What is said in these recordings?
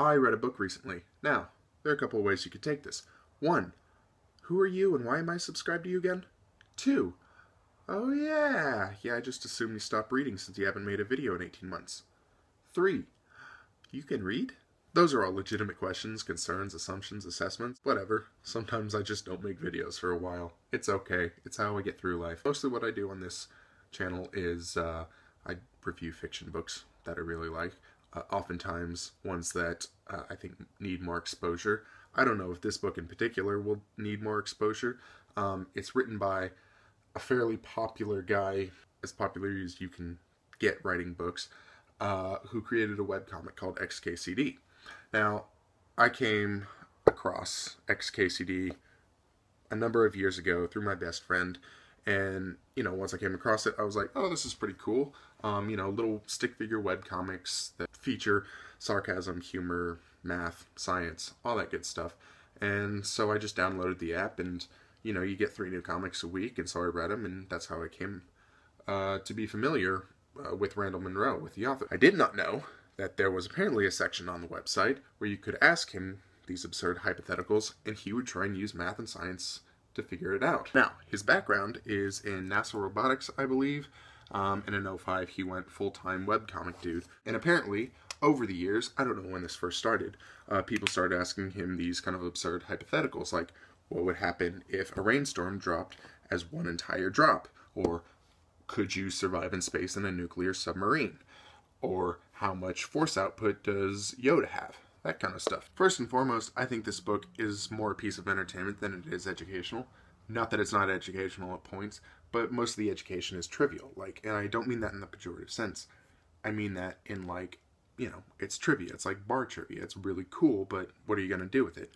I read a book recently. Now, there are a couple of ways you could take this. 1. Who are you and why am I subscribed to you again? 2. Oh yeah, I just assumed you stopped reading since you haven't made a video in 18 months. 3. You can read? Those are all legitimate questions, concerns, assumptions, assessments, whatever. Sometimes I just don't make videos for a while. It's okay. It's how I get through life. Mostly what I do on this channel is I review fiction books that I really like. Oftentimes ones that I think need more exposure. I don't know if this book in particular will need more exposure. It's written by a fairly popular guy, as popular as you can get writing books, who created a webcomic called XKCD. Now, I came across XKCD a number of years ago through my best friend, and, once I came across it, I was like, oh, this is pretty cool. Little stick figure webcomics that feature sarcasm, humor, math, science, all that good stuff. And so I just downloaded the app, and, you get 3 new comics a week, and so I read them, and that's how I came to be familiar with Randall Munroe, with the author. I did not know that there was apparently a section on the website where you could ask him these absurd hypotheticals, and he would try and use math and science to figure it out. Now, his background is in NASA robotics, I believe, and in 2005 he went full-time webcomic dude. And apparently, over the years, I don't know when this first started, people started asking him these kind of absurd hypotheticals, like, what would happen if a rainstorm dropped as one entire drop? Or, could you survive in space in a nuclear submarine? Or, how much force output does Yoda have? That kind of stuff. First and foremost, I think this book is more a piece of entertainment than it is educational. Not that it's not educational at points, but most of the education is trivial. And I don't mean that in the pejorative sense. I mean that in it's trivia. It's like bar trivia. It's really cool, but what are you going to do with it?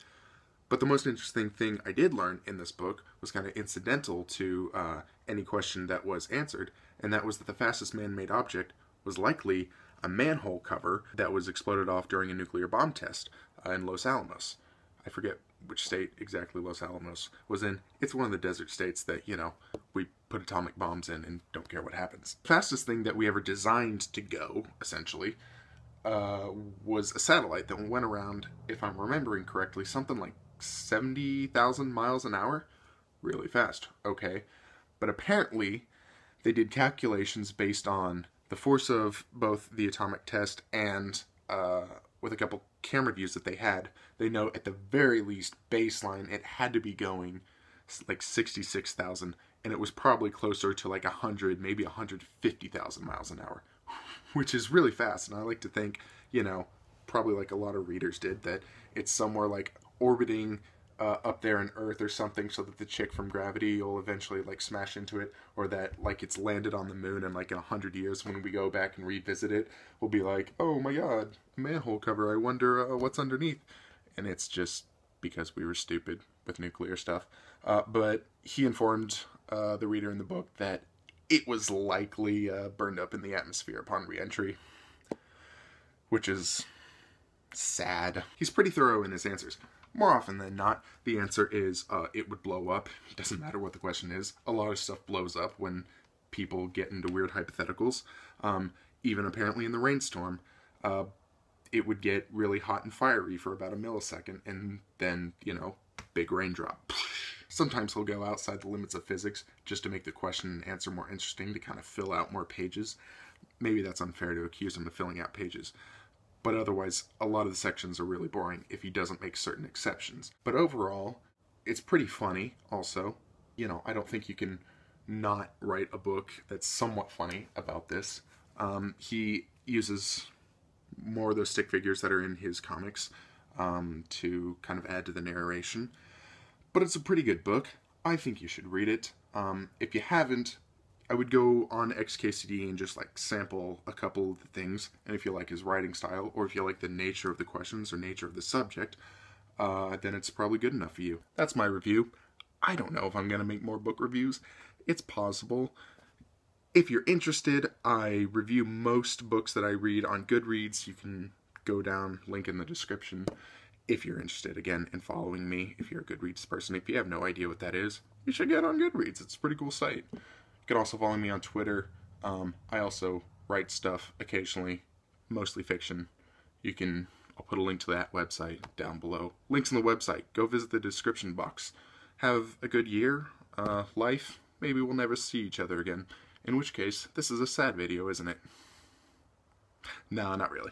But the most interesting thing I did learn in this book was kind of incidental to any question that was answered, and that was that the fastest man-made object was likely a manhole cover that was exploded off during a nuclear bomb test in Los Alamos. I forget which state exactly Los Alamos was in. It's one of the desert states that, we put atomic bombs in and don't care what happens. The fastest thing that we ever designed to go, essentially, was a satellite that went around, if I'm remembering correctly, something like 70,000 miles an hour. Really fast, okay. But apparently, they did calculations based on the force of both the atomic test and with a couple camera views that they had, they know at the very least baseline it had to be going like 66,000, and it was probably closer to like 100, maybe 150,000 miles an hour, which is really fast. And I like to think, probably like a lot of readers did, that it's somewhere like orbiting up there in Earth or something, so that the chick from Gravity will eventually smash into it, or that it's landed on the moon, and in 100 years when we go back and revisit it, we'll be like, oh my god, a manhole cover, I wonder what's underneath. And it's just because we were stupid with nuclear stuff. But he informed the reader in the book that it was likely burned up in the atmosphere upon re-entry, which is sad. He's pretty thorough in his answers. More often than not, the answer is it would blow up. It doesn't matter what the question is. A lot of stuff blows up when people get into weird hypotheticals. Even apparently in the rainstorm, it would get really hot and fiery for about a millisecond, and then, big raindrop. Sometimes he'll go outside the limits of physics just to make the question and answer more interesting, to kind of fill out more pages. Maybe that's unfair to accuse him of filling out pages. But otherwise, a lot of the sections are really boring if he doesn't make certain exceptions. But overall, it's pretty funny also. I don't think you can not write a book that's somewhat funny about this. He uses more of those stick figures that are in his comics to kind of add to the narration. But it's a pretty good book. I think you should read it. If you haven't, I would go on XKCD and just sample a couple of the things, and if you like his writing style, or if you like the nature of the questions or nature of the subject, then it's probably good enough for you. That's my review. I don't know if I'm going to make more book reviews. It's possible. If you're interested, I review most books that I read on Goodreads. You can go down, link in the description, if you're interested, again, in following me. If you're a Goodreads person, if you have no idea what that is, you should get on Goodreads. It's a pretty cool site. You can also follow me on Twitter. I also write stuff occasionally, mostly fiction. You can I'll put a link to that website down below. Links in the website. Go visit the description box. Have a good year, life. Maybe we'll never see each other again. In which case, this is a sad video, isn't it? No, not really.